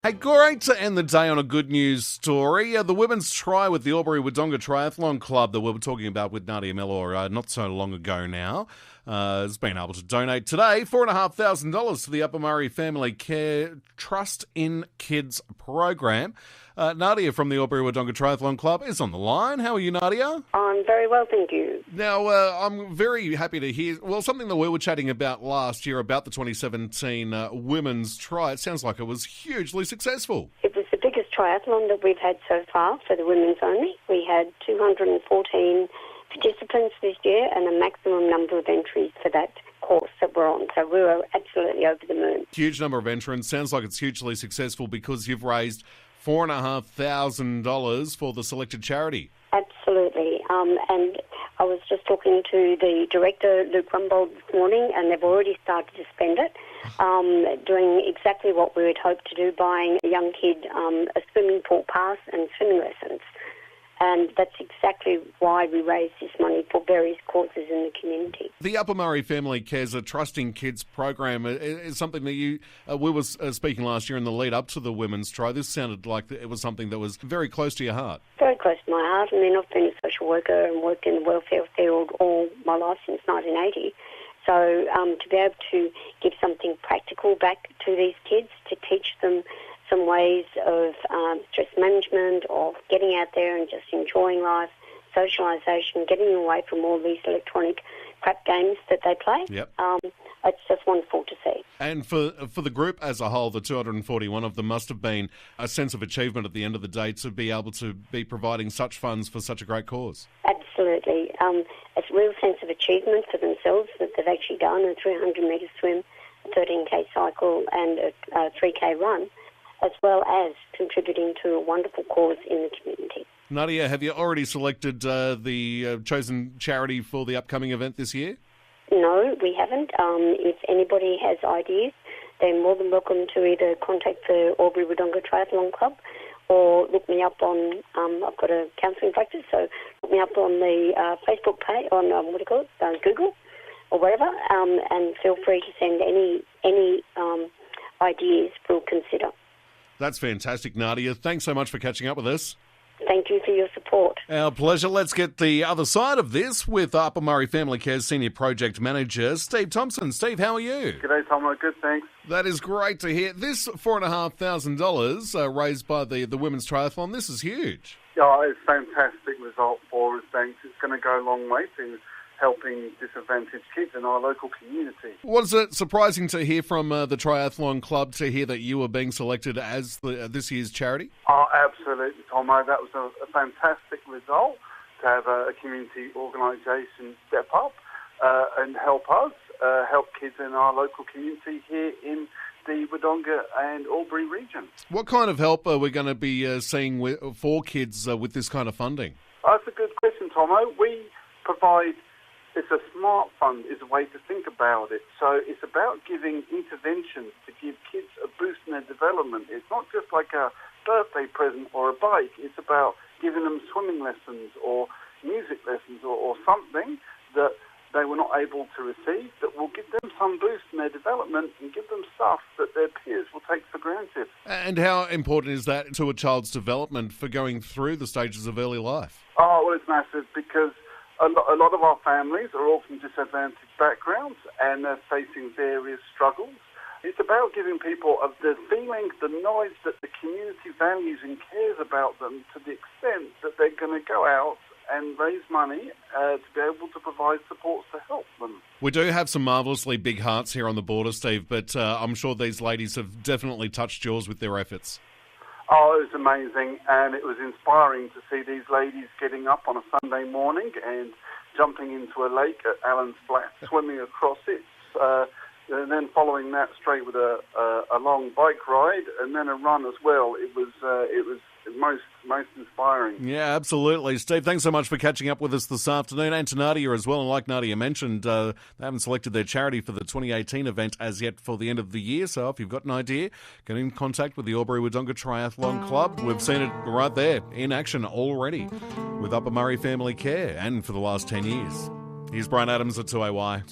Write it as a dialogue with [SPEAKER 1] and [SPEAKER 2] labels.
[SPEAKER 1] Hey, great to end the day on a good news story. The women's try with the Albury-Wodonga Triathlon Club that we were talking about with Nadia Mellor not so long ago now has been able to donate today $4,500 to the Upper Murray Family Care Trust in Kids program. Nadia from the Albury-Wodonga Triathlon Club is on the line. How are you, Nadia?
[SPEAKER 2] I'm very well, thank you.
[SPEAKER 1] Now, I'm very happy to hear, something that we were chatting about last year about the 2017 women's try. It sounds like it was hugely successful.
[SPEAKER 2] It was the biggest triathlon that we've had so far for the women's only. We had 214 participants this year and a maximum number of entries for that course that we're on. So we were absolutely over the moon.
[SPEAKER 1] Huge number of entrants. Sounds like it's hugely successful because you've raised $4,500 for the selected charity.
[SPEAKER 2] Absolutely. And I was just talking to the director, Luke Rumbold, this morning, and they've already started to spend it, doing exactly what we would hope to do, buying a young kid a swimming pool pass and swimming lessons. And that's exactly why we raise this money for various causes in the community.
[SPEAKER 1] The Upper Murray Family Cares a Trusting Kids program is something that you, we were speaking last year in the lead up to the women's try. This sounded like it was something that was very close to your heart.
[SPEAKER 2] Very close to my heart. I mean, I've been a social worker and worked in the welfare field all my life since 1980. So to be able to give something practical back to these kids, to teach them some ways of stress management, of getting out there and just enjoying life, socialisation, getting away from all these electronic crap games that they play.
[SPEAKER 1] Yep.
[SPEAKER 2] It's just wonderful to see.
[SPEAKER 1] And for the group as a whole, the 241 of them, must have been a sense of achievement at the end of the day to be able to be providing such funds for such a great cause.
[SPEAKER 2] Absolutely. It's a real sense of achievement for themselves that they've actually done a 300-metre swim, a 13K cycle and a 3K run, as well as contributing to a wonderful cause in the community.
[SPEAKER 1] Nadia, have you already selected the chosen charity for the upcoming event this year?
[SPEAKER 2] No, we haven't. If anybody has ideas, they're more than welcome to either contact the Albury-Wodonga Triathlon Club or look me up on, I've got a counselling practice, so look me up on the Facebook page, on Google or wherever, and feel free to send any ideas we'll consider.
[SPEAKER 1] That's fantastic, Nadia. Thanks so much for catching up with us.
[SPEAKER 2] Thank you for your support.
[SPEAKER 1] Our pleasure. Let's get the other side of this with Upper Murray Family Care's Senior Project Manager, Steve Thompson. Steve, how are you?
[SPEAKER 3] G'day, Tom. Good, thanks.
[SPEAKER 1] That is great to hear. This $4,500 raised by the women's triathlon, this is huge.
[SPEAKER 3] Oh, it's a fantastic result for us, thanks. It's going to go a long way to helping disadvantaged kids in our local community.
[SPEAKER 1] Was it surprising to hear from the Triathlon Club to hear that you were being selected as this year's charity?
[SPEAKER 3] Oh, absolutely, Tomo. That was a fantastic result to have a community organisation step up and help us, help kids in our local community here in the Wodonga and Albury region. What
[SPEAKER 1] kind of help are we going to be seeing for kids with this kind of funding?
[SPEAKER 3] That's a good question, Tomo. We provide... It's a smart fund is a way to think about it. So it's about giving interventions to give kids a boost in their development. It's not just like a birthday present or a bike. It's about giving them swimming lessons or music lessons or something that they were not able to receive that will give them some boost in their development and give them stuff that their peers will take for granted.
[SPEAKER 1] And how important is that to a child's development for going through the stages of early life?
[SPEAKER 3] Oh, well, it's massive because a lot of our families are all from disadvantaged backgrounds and they're facing various struggles. It's about giving people the feeling, the knowledge that the community values and cares about them to the extent that they're going to go out and raise money to be able to provide supports to help them.
[SPEAKER 1] We do have some marvellously big hearts here on the border, Steve, but I'm sure these ladies have definitely touched yours with their efforts.
[SPEAKER 3] Oh, it was amazing, and it was inspiring to see these ladies getting up on a Sunday morning and jumping into a lake at Allen's Flat, swimming across it, and then following that straight with a long bike ride and then a run as well. It was most inspiring.
[SPEAKER 1] Yeah, absolutely. Steve, thanks so much for catching up with us this afternoon, and to Nadia as well. And like Nadia mentioned, they haven't selected their charity for the 2018 event as yet for the end of the year. So if you've got an idea, get in contact with the Albury-Wodonga Triathlon Club. We've seen it right there in action already with Upper Murray Family Care and for the last 10 years. Here's Brian Adams at 2AY.